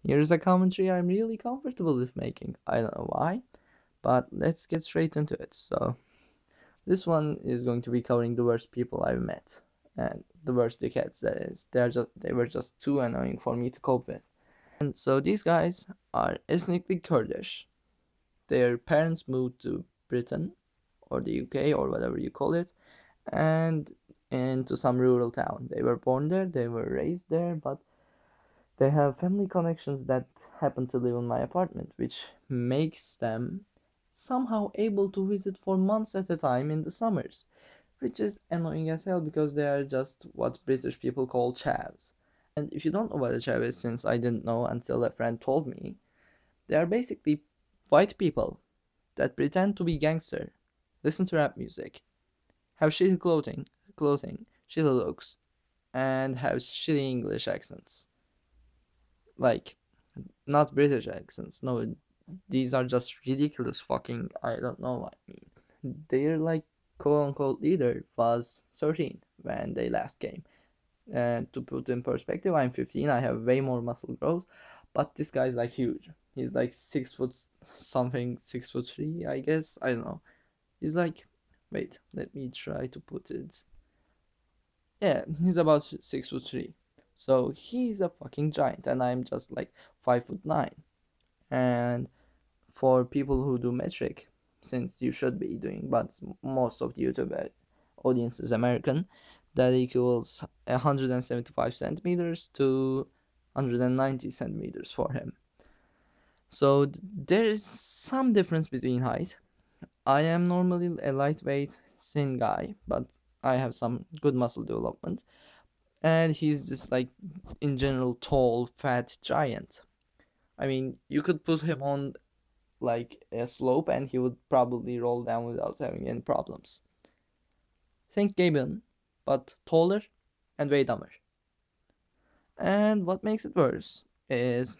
Here's a commentary I'm really comfortable with making. I don't know why, but let's get straight into it. So, this one is going to be covering the worst people I've met, and the worst dickheads, that is. They were just too annoying for me to cope with. And so these guys are ethnically Kurdish. Their parents moved to Britain or the UK or whatever you call it, and into some rural town. They were born there, they were raised there, but they have family connections that happen to live in my apartment, which makes them somehow able to visit for months at a time in the summers, which is annoying as hell because they are just what British people call chavs. And if you don't know what a chav is, since I didn't know until a friend told me, they are basically white people that pretend to be gangster, listen to rap music, have shitty clothing, shitty looks, and have shitty English accents. Like, not British accents. No, these are just ridiculous fucking. I don't know. I mean, their like quote unquote leader was 13 when they last came. And to put in perspective, I'm 15. I have way more muscle growth, but this guy's like huge. He's like 6 foot something, 6'3", I guess. I don't know. He's like, wait, let me try to put it. Yeah, he's about 6'3". So he's a fucking giant, and I'm just like 5'9". And for people who do metric, since you should be doing, but most of the YouTube audience is American, that equals 175 centimeters to 190 centimeters for him. So there is some difference between height. I am normally a lightweight, thin guy, but I have some good muscle development. And he's just like, in general, tall, fat giant. I mean, you could put him on like a slope and he would probably roll down without having any problems. Think Gaben, but taller and way dumber. And what makes it worse is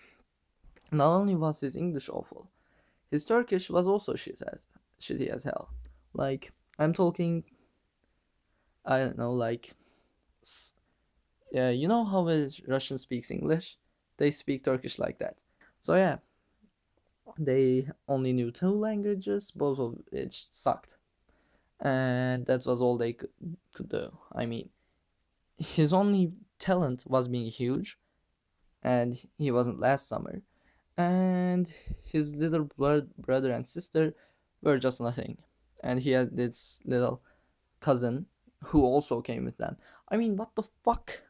not only was his English awful, his Turkish was also shitty as hell. Like, I'm talking, I don't know, like, yeah, you know how a Russian speaks English? They speak Turkish like that. So yeah, they only knew two languages, both of which sucked. And that was all they could do. I mean, his only talent was being huge, and he wasn't last summer. And his little brother and sister were just nothing. And he had this little cousin who also came with them. I mean, what the fuck?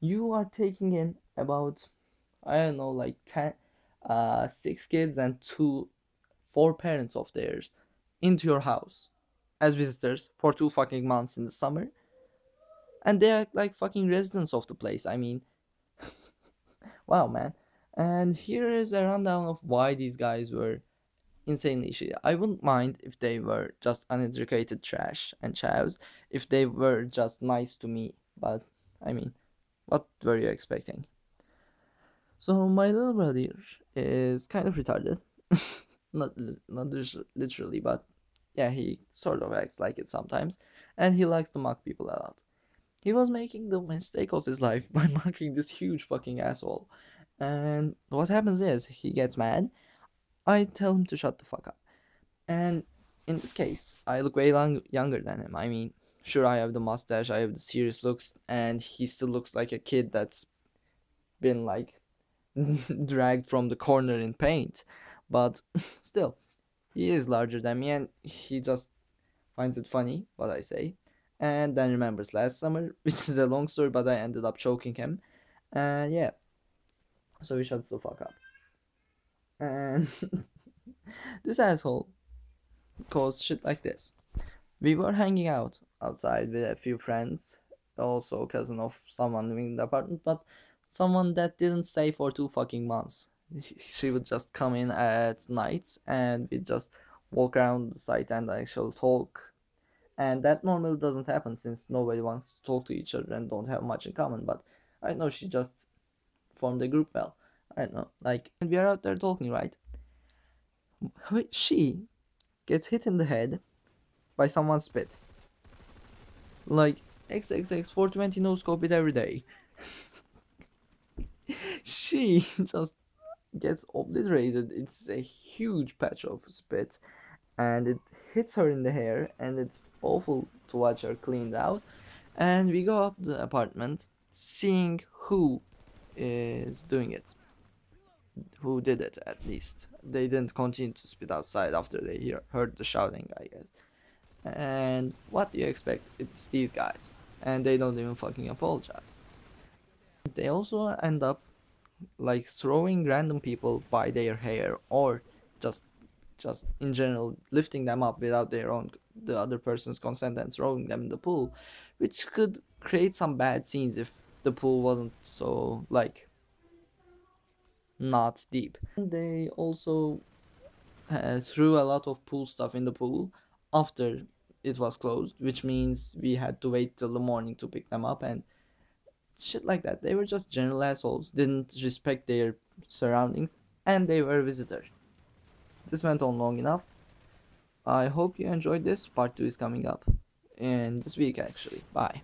You are taking in about, I don't know, like 10, 6 kids and four parents of theirs into your house as visitors for 2 fucking months in the summer, and they are like fucking residents of the place. I mean, wow, man. And here is a rundown of why these guys were insanely shitty. I wouldn't mind if they were just uneducated trash and chavs, if they were just nice to me, but I mean, what were you expecting? So my little brother is kind of retarded. Not literally, but yeah, he sort of acts like it sometimes, and he likes to mock people a lot. He was making the mistake of his life by mocking this huge fucking asshole. And what happens is he gets mad. I tell him to shut the fuck up. And in this case, I look way younger than him. I mean, sure, I have the mustache, I have the serious looks, and he still looks like a kid that's been like dragged from the corner in paint. But still, he is larger than me, and he just finds it funny what I say. And then remembers last summer, which is a long story, but I ended up choking him. And yeah, so he shuts the fuck up. And this asshole caused shit like this. We were hanging out outside with a few friends, also a cousin of someone living in the apartment, but someone that didn't stay for 2 fucking months. She would just come in at nights and we just walk around the site and actually talk. And that normally doesn't happen since nobody wants to talk to each other and don't have much in common. But I know she just formed a group well. I don't know. Like, and we are out there talking, right? She gets hit in the head by someone's spit. Like, XXX 420 no scope it every day. she just gets obliterated. It's a huge patch of spit, and it hits her in the hair, and it's awful to watch her cleaned out. And we go up the apartment, seeing who is doing it, who did it at least. They didn't continue to spit outside after they heard the shouting, I guess. And what do you expect? It's these guys, and they don't even fucking apologize. They also end up like throwing random people by their hair, or just just in general lifting them up without the other person's consent and throwing them in the pool, which could create some bad scenes if the pool wasn't so like not deep. They also threw a lot of pool stuff in the pool after it was closed, which means we had to wait till the morning to pick them up and shit like that. They were just general assholes, didn't respect their surroundings, and they were a visitor. This went on long enough. I hope you enjoyed this. Part 2 is coming up in this week, actually. Bye.